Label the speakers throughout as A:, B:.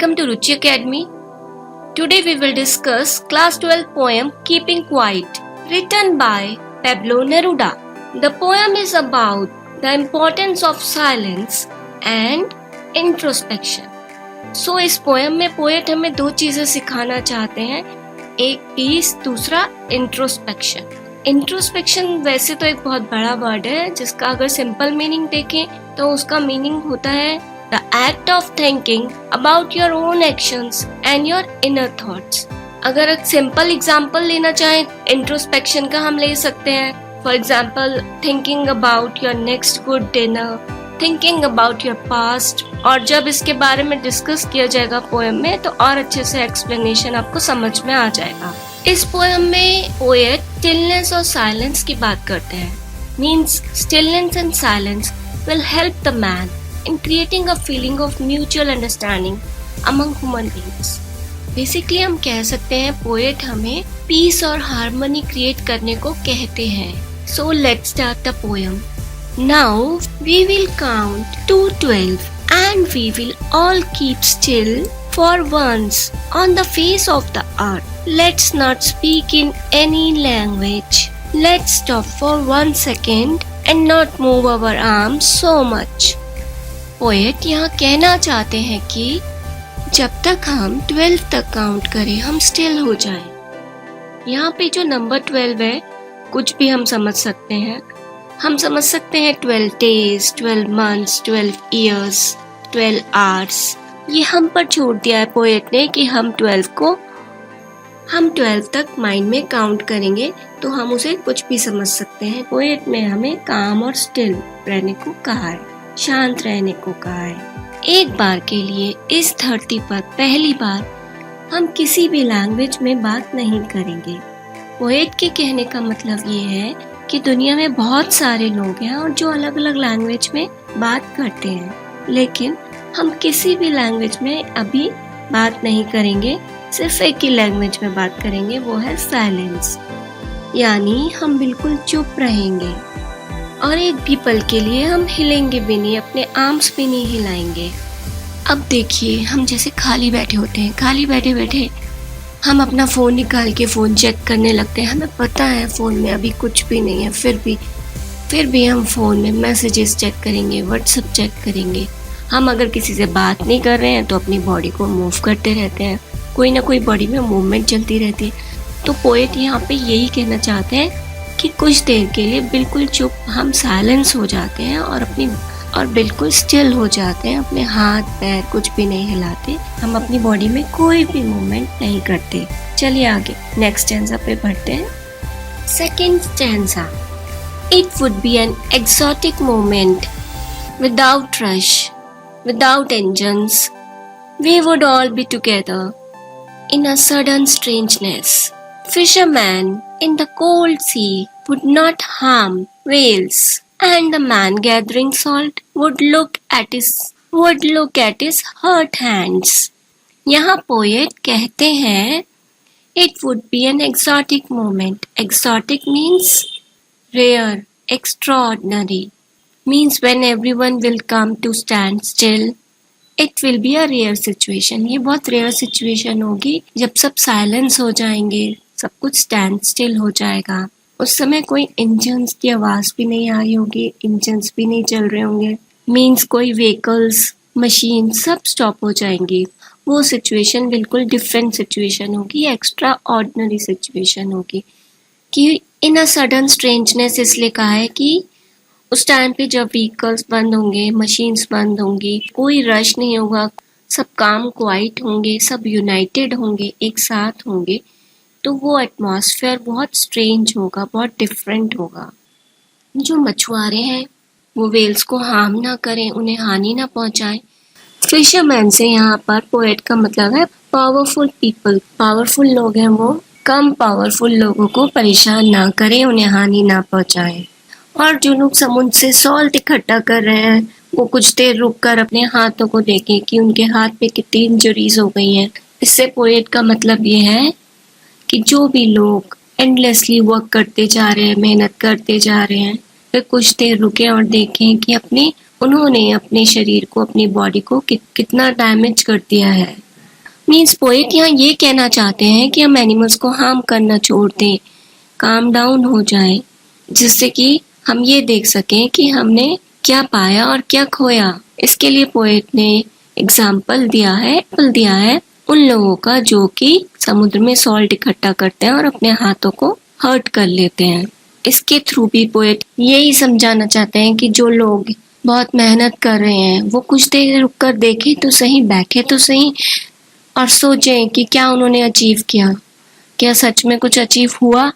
A: Welcome to Ruchi Academy. Today we will discuss class 12 poem Keeping Quiet, written by Pablo Neruda. The poem is about the importance of silence and introspection. So इस poem में poet हमें दो चीजें सिखाना चाहते हैं, एक piece, दूसरा इंट्रोस्पेक्शन. इंट्रोस्पेक्शन वैसे तो एक बहुत बड़ा वर्ड है जिसका अगर सिंपल मीनिंग देखें तो उसका मीनिंग होता है The act of thinking about your own actions and your inner thoughts. अगर एक सिंपल एग्जाम्पल लेना चाहें इंट्रोस्पेक्शन का हम ले सकते हैं. For example thinking about your next good dinner, thinking about your past. और जब इसके बारे में डिस्कस किया जाएगा पोएम में तो और अच्छे से एक्सप्लेनेशन आपको समझ में आ जाएगा. इस पोएम में पोएट स्टिलनेस और साइलेंस की बात करते हैं. Means stillness and silence will help the man in creating a feeling of mutual understanding among human beings. Basically हम कह सकते हैं पोएट हमें पीस और हार्मनी क्रिएट करने को कहते हैं. So let's start the poem. Now we will count to 12 and we will all keep still for once on the face of the earth. Let's not speak in any language. Let's stop for 1 second and not move our arms so much. Poet यहाँ कहना चाहते हैं कि जब तक हम 12 तक count करें हम स्टिल हो जाएं. यहाँ पे जो नंबर 12 है कुछ भी हम समझ सकते हैं. हम समझ सकते हैं 12 days, 12 months, 12 years, 12 hours. ये हम पर छोड़ दिया है पोएट ने कि हम 12 तक माइंड में काउंट करेंगे तो हम उसे कुछ भी समझ सकते हैं. पोएट ने हमें काम और स्टिल रहने को कहा है, शांत रहने को कहा है. एक बार के लिए इस धरती पर पहली बार हम किसी भी लैंग्वेज में बात नहीं करेंगे. पोएट के कहने का मतलब ये है कि दुनिया में बहुत सारे लोग हैं और जो अलग अलग लैंग्वेज में बात करते हैं, लेकिन हम किसी भी लैंग्वेज में अभी बात नहीं करेंगे. सिर्फ एक ही लैंग्वेज में बात करेंगे, वो है साइलेंस. यानी हम बिल्कुल चुप रहेंगे और एक भी पल के लिए हम हिलेंगे भी नहीं, अपने आर्म्स भी नहीं हिलाएंगे. अब देखिए हम जैसे खाली बैठे होते हैं, खाली बैठे बैठे हम अपना फ़ोन निकाल के फ़ोन चेक करने लगते हैं. हमें पता है फ़ोन में अभी कुछ भी नहीं है, फिर भी हम फ़ोन में मैसेजेस चेक करेंगे, व्हाट्सएप चेक करेंगे. हम अगर किसी से बात नहीं कर रहे हैं तो अपनी बॉडी को मूव करते रहते हैं, कोई ना कोई बॉडी में मूवमेंट चलती रहती है. तो पोएट यहाँ पे यही कहना चाहते हैं कि कुछ देर के लिए बिल्कुल चुप हम साइलेंस हो जाते हैं और बिल्कुल स्टिल हो जाते हैं. अपने हाथ पैर कुछ भी नहीं हिलाते, हम अपनी बॉडी में कोई भी मूवमेंट नहीं करते. चलिए आगे नेक्स्ट स्टैंजा पे बढ़ते हैं. Second stanza. It would be an exotic moment without rush, without engines. We would all be together in a sudden strangeness. Fishermen in the cold sea would not harm whales, and the man gathering salt would look at his hurt hands. यहाँ poet कहते हैं it would be an exotic moment. Exotic means rare, extraordinary. Means when everyone will come to stand still. It will be a rare situation. ये बहुत rare situation होगी जब सब silence हो जाएंगे, सब कुछ स्टैंड स्टिल हो जाएगा. उस समय कोई इंजन्स की आवाज भी नहीं आ रही होगी, इंजन्स भी नहीं चल रहे होंगे. मीन्स कोई व्हीकल्स, मशीन सब स्टॉप हो जाएंगी. वो सिचुएशन बिल्कुल डिफरेंट सिचुएशन होगी, एक्स्ट्रा ऑर्डिनरी सिचुएशन होगी. कि इन अ सडन स्ट्रेंजनेस इसलिए कहा है कि उस टाइम पे जब व्हीकल्स बंद होंगे, मशीन्स बंद होंगी, कोई रश नहीं होगा, सब काम क्वाइट होंगे, सब यूनाइटेड होंगे, एक साथ होंगे, तो वो एटमॉस्फेयर बहुत स्ट्रेंज होगा, बहुत डिफरेंट होगा. जो मछुआरे हैं वो वेल्स को हार्म ना करें, उन्हें हानि ना पहुंचाएं. फिशरमैन से यहाँ पर पोएट का मतलब है पावरफुल पीपल. पावरफुल लोग हैं वो कम पावरफुल लोगों को परेशान ना करें, उन्हें हानि ना पहुंचाएं. और जो लोग समुद्र से सॉल्ट इकट्ठा कर रहे हैं वो कुछ देर रुककर अपने हाथों को देखें कि उनके हाथ पे कितनी इंजरीज हो गई हैं. इससे पोएट का मतलब ये है कि जो भी लोग एंडलेसली वर्क करते जा रहे हैं, मेहनत करते जा रहे हैं, वे कुछ देर रुके और देखें कि उन्होंने अपने शरीर को, अपनी बॉडी को कितना डैमेज कर दिया है. मीन्स पोएट यहाँ ये कहना चाहते हैं कि हम एनिमल्स को हार्म करना छोड़ दें, काम डाउन हो जाए, जिससे कि हम ये देख सकें कि हमने क्या पाया और क्या खोया। इसके लिए पोएट ने एग्जाम्पल दिया है उन लोगों का जो कि समुद्र में सॉल्ट इकट्ठा करते हैं और अपने हाथों को हर्ट कर लेते हैं। इसके थ्रू भी पोएट यही समझाना चाहते हैं कि जो लोग बहुत मेहनत कर रहे हैं वो कुछ देर रुक कर देखें तो सही, बैठे तो सही और सोचें कि क्या उन्होंने अचीव किया, क्या सच में कुछ अचीव हुआ।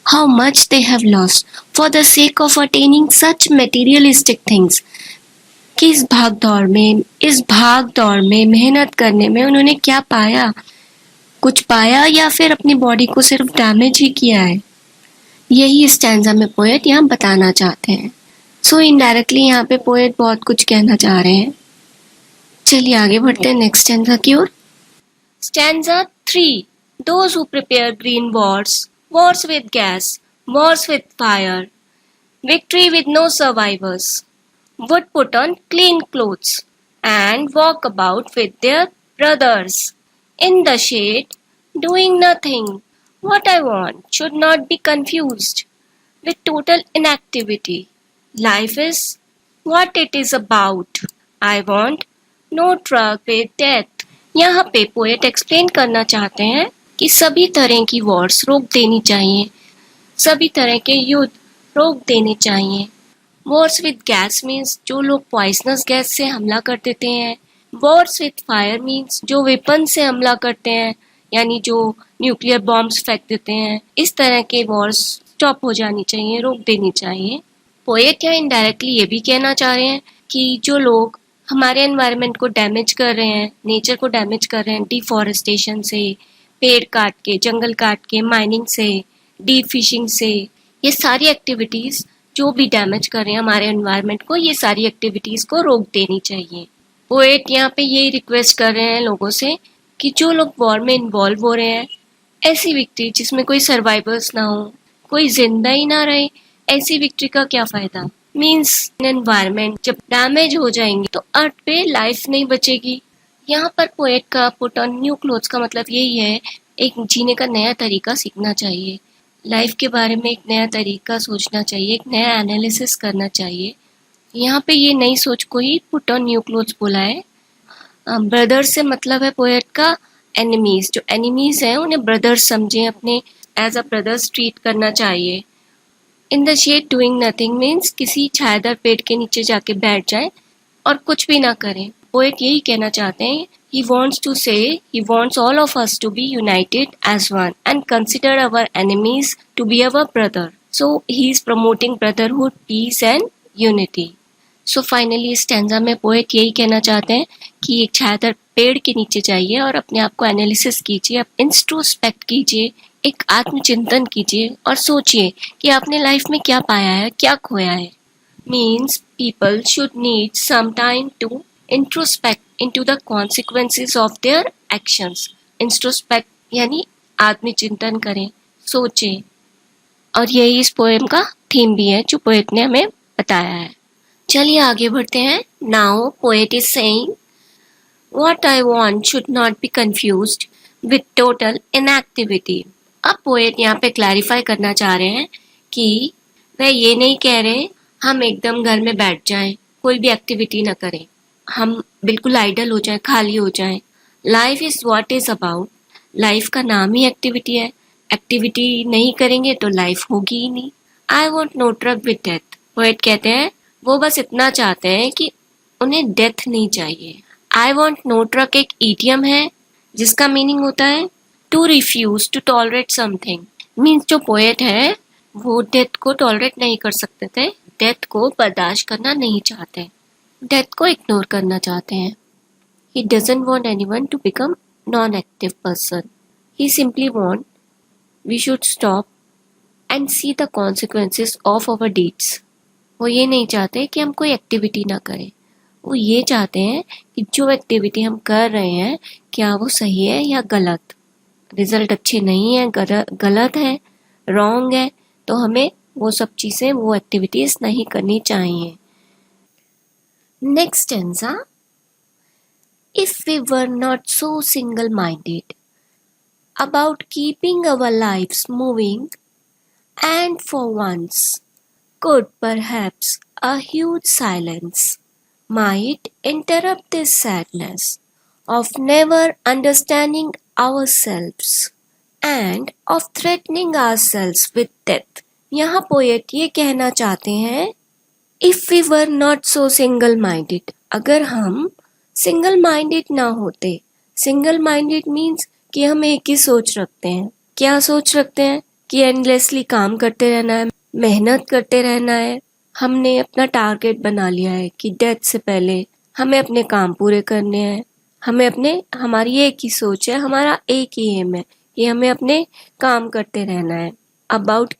A: How much they have lost for the sake of attaining such materialistic things. कि इस भाग दौड़ में मेहनत करने में उन्होंने क्या पाया, कुछ पाया या फिर अपनी बॉडी को सिर्फ डैमेज ही किया है। यही स्टैंजा में पोएट यहाँ बताना चाहते हैं। सो इनडायरेक्टली यहाँ पे पोएट बहुत कुछ कहना चाह रहे हैं। चलिए आगे बढ़ते हैं नेक्स्ट स्टैंजा की ओर। Stanza 3, Those who prepare green wars with gas, wars with fire, victory with no survivors, would put on clean clothes and walk about with their brothers in the shade, doing nothing. What I want should not be confused with total inactivity. Life is what it is about. I want no truck with death. यहाँ पे poet explain करना चाहते हैं कि सभी तरह की Wars रोक देनी चाहिए, सभी तरह के युद्ध रोक देने चाहिए। वॉर्स विद गैस मीन्स जो लोग पॉइजनस गैस से हमला कर देते हैं। वॉर्स विद फायर मीन्स जो वेपन से हमला करते हैं, यानी जो न्यूक्लियर बॉम्ब्स फेंक देते हैं। इस तरह के वॉर्स स्टॉप हो जानी चाहिए, रोक देनी चाहिए। पोएट यहाँ इनडायरेक्टली ये भी कहना चाह रहे हैं कि जो लोग हमारे एनवायरनमेंट को डैमेज कर रहे हैं, नेचर को डैमेज कर रहे हैं, डिफॉरेस्टेशन से, पेड़ काट के, जंगल काट के, माइनिंग से, डीप फिशिंग से, ये सारी एक्टिविटीज जो भी डैमेज कर रहे हैं हमारे एनवायरनमेंट को, ये सारी एक्टिविटीज को रोक देनी चाहिए। पोएट यहाँ पे यही रिक्वेस्ट कर रहे हैं लोगों से कि जो लोग वॉर में इन्वॉल्व हो रहे हैं, ऐसी विक्ट्री जिसमें कोई सर्वाइवर्स ना हो, कोई जिंदा ही ना रहे, ऐसी विक्ट्री का क्या फायदा। मीन्स एनवायरनमेंट जब डैमेज हो जाएंगे तो अर्थ पे लाइफ नहीं बचेगी। यहाँ पर पोएट का पुट ऑन न्यू क्लोथ्स का मतलब यही है, एक जीने का नया तरीका सीखना चाहिए, लाइफ के बारे में एक नया तरीका सोचना चाहिए, एक नया एनालिसिस करना चाहिए। यहाँ पे ये नई सोच को ही पुट ऑन न्यू क्लोथ्स बोला है। ब्रदर से मतलब है पोएट का एनिमीज, जो एनिमीज हैं उन्हें ब्रदर्स समझें, अपने एज अ ब्रदर्स ट्रीट करना चाहिए। In the shade doing nothing means किसी छायादार पेड़ के नीचे जाके बैठ जाएं और कुछ भी ना करें। पोएट यही कहना चाहते हैं, he wants to say he wants all of us to be united as one and consider our enemies to be our brother. So he is promoting brotherhood, peace and unity. So finally इस stanza में poet यही कहना चाहते हैं कि एक छायादार पेड़ के नीचे जाइए और अपने आप को एनालिसिस कीजिए, इंट्रोस्पेक्ट कीजिए, एक आत्मचिंतन कीजिए और सोचिए कि आपने लाइफ में क्या पाया है, क्या खोया है। Means people should need some time to introspect into the consequences of their actions. Introspect यानी आत्मचिंतन करें, सोचें। और यही इस पोएम का थीम भी है जो पोएट ने हमें बताया है। चलिए आगे बढ़ते हैं। Now poet is saying, what I want should not be confused with total inactivity. अब पोएट यहाँ पे क्लैरिफाई करना चाह रहे हैं कि वह ये नहीं कह रहे हम एकदम घर में बैठ जाएं, कोई भी एक्टिविटी ना करें, हम बिल्कुल आइडल हो जाएं, खाली हो जाएं। Life is what is about, life का नाम ही एक्टिविटी है, एक्टिविटी नहीं करेंगे तो लाइफ होगी ही नहीं। I want no truck with death, poet कहते हैं वो बस इतना चाहते हैं कि उन्हें डेथ नहीं चाहिए। आई वॉन्ट नो ट्रक एक ईडियम है जिसका मीनिंग होता है to refuse to tolerate something. Means जो पोएट है वो डेथ को टॉलरेट नहीं कर सकते थे, डेथ को बर्दाश्त करना नहीं चाहते, डेथ को इग्नोर करना चाहते हैं। He doesn't want anyone to become non-active person. He simply want we should stop and see the consequences of our deeds. वो ये नहीं चाहते कि हम कोई एक्टिविटी ना करें, वो ये चाहते हैं कि जो एक्टिविटी हम कर रहे हैं क्या वो सही है या गलत, रिजल्ट अच्छे नहीं है, गलत है, रॉन्ग है, तो हमें वो सब चीजें, वो एक्टिविटीज नहीं करनी चाहिए। Next stanza, If we were not so single-minded about keeping our lives moving, and for once could perhaps a huge silence might interrupt this sadness of never understanding ourselves and of threatening ourselves with death. यहाँ poet ये कहना चाहते हैं, if we were not so single minded, अगर हम single minded ना होते, single minded means कि हम एक ही सोच रखते हैं। क्या सोच रखते हैं? कि एंडलेसली काम करते रहना है, मेहनत करते रहना है। हमने अपना टारगेट बना लिया है कि डेथ से पहले हमें अपने काम पूरे करने हैं, हमारी एक ही सोच है, हमारा एक ही एम है कि हमें अपने काम करते रहना है। About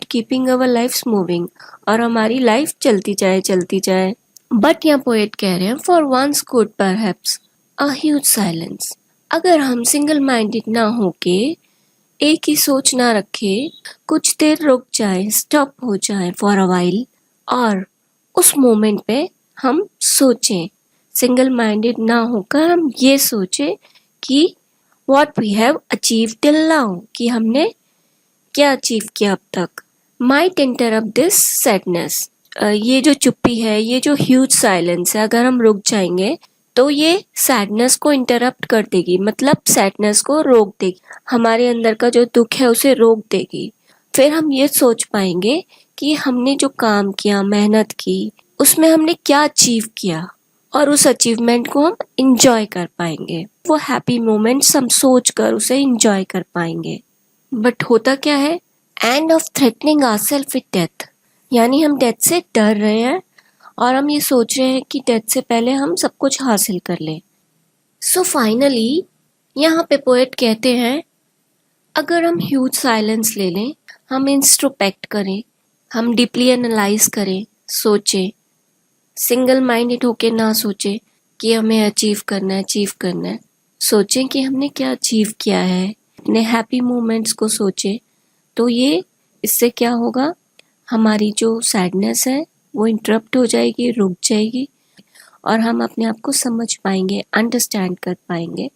A: keeping our lifes moving, और हमारी लाइफ चलती जाए। बट यहाँ पोएट कह रहे हैं, for once could perhaps a huge silence, अगर हम सिंगल माइंडेड ना होके एक ही सोच ना रखे, कुछ देर रुक जाए, स्टॉप हो जाए फॉर अ वाइल, और उस मोमेंट पे हम सोचें, सिंगल माइंडेड ना होकर हम ये सोचें कि what we have achieve till now, कि हमने क्या अचीव किया अब तक। माइट इंटरप्ट दिस सैडनेस, ये जो चुप्पी है, ये जो ह्यूज साइलेंस है, अगर हम रुक जाएंगे तो ये सैडनेस को इंटरप्ट कर देगी, मतलब सैडनेस को रोक देगी, हमारे अंदर का जो दुख है उसे रोक देगी। फिर हम ये सोच पाएंगे कि हमने जो काम किया, मेहनत की, उसमें हमने क्या अचीव किया, और उस अचीवमेंट को हम इंजॉय कर पाएंगे। वो हैप्पी मोमेंट्स हम सोच कर उसे इंजॉय कर पाएंगे। बट होता क्या है, end of threatening ourselves with death, यानी हम डेथ से डर रहे हैं और हम ये सोच रहे हैं कि डेथ से पहले हम सब कुछ हासिल कर लें। सो फाइनली यहाँ पे पोएट कहते हैं, अगर हम ह्यूज साइलेंस ले लें, हम इंस्ट्रोस्पेक्ट करें, हम डीपली एनालाइज करें, सोचें, सिंगल माइंडेड होके ना सोचें कि हमें अचीव करना है, सोचें कि हमने क्या अचीव किया है, अपने हैप्पी मोमेंट्स को सोचें, तो ये इससे क्या होगा, हमारी जो सैडनेस है वो इंटरप्ट हो जाएगी, रुक जाएगी, और हम अपने आप को समझ पाएंगे, अंडरस्टैंड कर पाएंगे,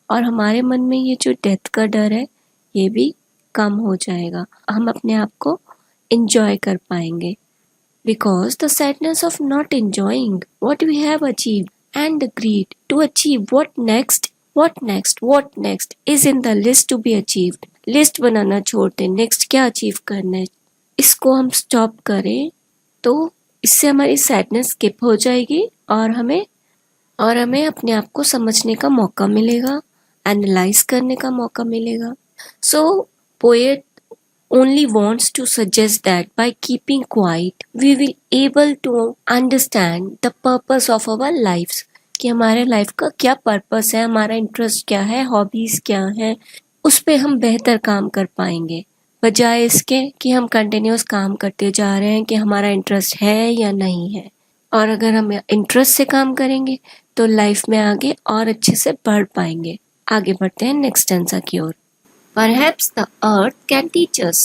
A: और हमारे मन में ये जो डेथ का डर है ये भी कम हो जाएगा, हम अपने आप को enjoy कर पाएंगे। Because the sadness of not enjoying what we have achieved and the greed to achieve what next is in the list to be achieved. List बनाना छोड़ दें, नेक्स्ट क्या अचीव करना है, इसको हम स्टॉप करें तो इससे हमारी सैडनेस स्किप हो जाएगी, और हमें अपने आप को समझने का मौका मिलेगा, एनालाइज करने का मौका मिलेगा। सो poet only wants to suggest that by keeping quiet we will able to understand the purpose of our lives, कि हमारे लाइफ का क्या पर्पस है, हमारा इंटरेस्ट क्या है, हॉबीज क्या है, उस पे हम बेहतर काम कर पाएंगे, बजाय इसके कि हम कंटिन्यूस काम करते जा रहे हैं कि हमारा इंटरेस्ट है या नहीं है। और अगर हम इंटरेस्ट से काम करेंगे तो लाइफ में आगे और अच्छे से बढ़ पाएंगे। आगे बढ़ते हैं नेक्स्ट स्टेंजा की ओर। Perhaps the earth can teach us,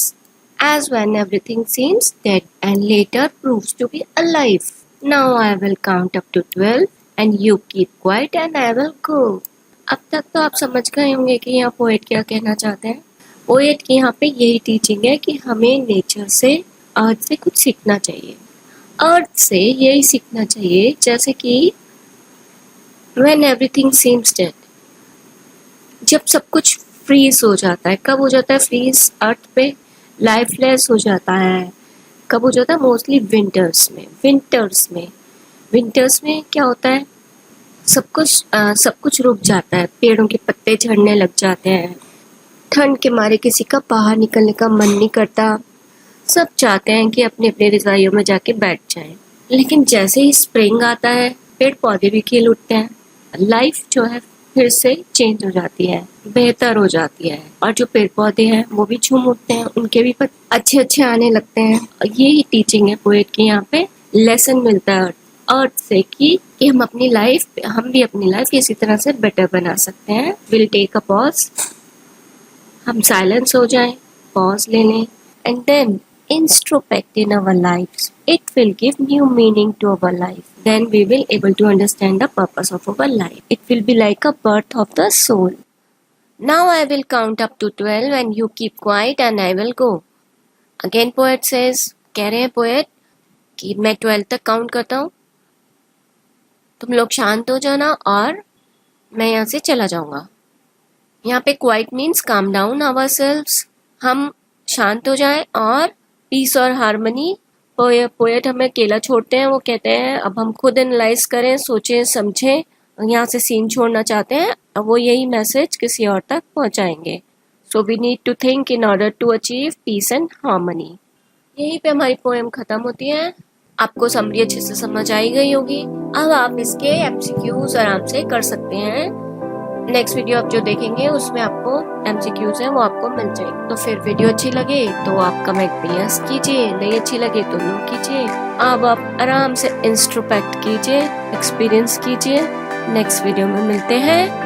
A: as when everything seems dead and later proves to be alive. Now I will count up to 12 and you keep quiet and I will go. अब तक तो आप समझ गए होंगे कि यहाँ poet क्या कहना चाहते हैं। पोएट की यहाँ पे यही टीचिंग है कि हमें नेचर से, अर्थ से कुछ सीखना चाहिए। अर्थ से यही सीखना चाहिए जैसे कि when everything seems dead, जब सब कुछ फ्रीज हो जाता है। कब हो जाता है फ्रीज अर्थ पे? लाइफलेस हो जाता है। कब हो जाता है? मोस्टली विंटर्स में क्या होता है, सब कुछ रुक जाता है, पेड़ों के पत्ते झड़ने लग जाते हैं, ठंड के मारे किसी का बाहर निकलने का मन नहीं करता, सब चाहते हैं कि अपने अपने रजाइयों में जाके बैठ जाएं। लेकिन जैसे ही स्प्रिंग आता है पेड़ पौधे भी खिल उठते हैं, लाइफ जो है फिर से चेंज हो जाती है, बेहतर हो जाती है, और जो पेड़ पौधे हैं वो भी झूम उठते हैं, उनके भी अच्छे अच्छे आने लगते हैं। यही टीचिंग है पोएट की, यहाँ पे लेसन मिलता है अर्थ से कि हम भी अपनी लाइफ इसी तरह से बेटर बना सकते हैं। विल टेक अ पॉज, हम साइलेंस हो जाएं, पॉज ले लें, and then introspect in our lifes, It will give new meaning to our life. Then we will able to understand the purpose of our life. It will be like a birth of the soul. Now I will count up to 12 and you keep quiet and I will go. Again poet says, कह रहे हैं poet कि मैं 12 तक count करता हूँ, तुम लोग शांत हो जाना और मैं यहाँ से चला जाऊंगा. यहाँ पे quite means calm down ourselves, हम शांत हो जाएं और पीस और हार्मनी. पोएट हमें अकेला छोड़ते हैं, वो कहते हैं अब हम खुद एनालाइज करें, सोचें समझें, यहाँ से सीन छोड़ना चाहते हैं. अब वो यही मैसेज किसी और तक पहुँचाएंगे. So we need to think in order to achieve peace and harmony. यहीं पे हमारी पोएम खत्म होती है. आपको समरी अच्छे से समझ आई गई होगी. अब आप इसके एमसीक्यूज आराम से कर सकते हैं. नेक्स्ट वीडियो आप जो देखेंगे उसमें आपको एमसीक्यूज हैं वो आपको मिल जाएंगे. तो फिर वीडियो अच्छी लगे तो आप कमेंट में यस कीजिए, नहीं अच्छी लगे तो नो कीजिए. अब आप आराम से इंस्ट्रोस्पेक्ट कीजिए, एक्सपीरियंस कीजिए. नेक्स्ट वीडियो में मिलते हैं.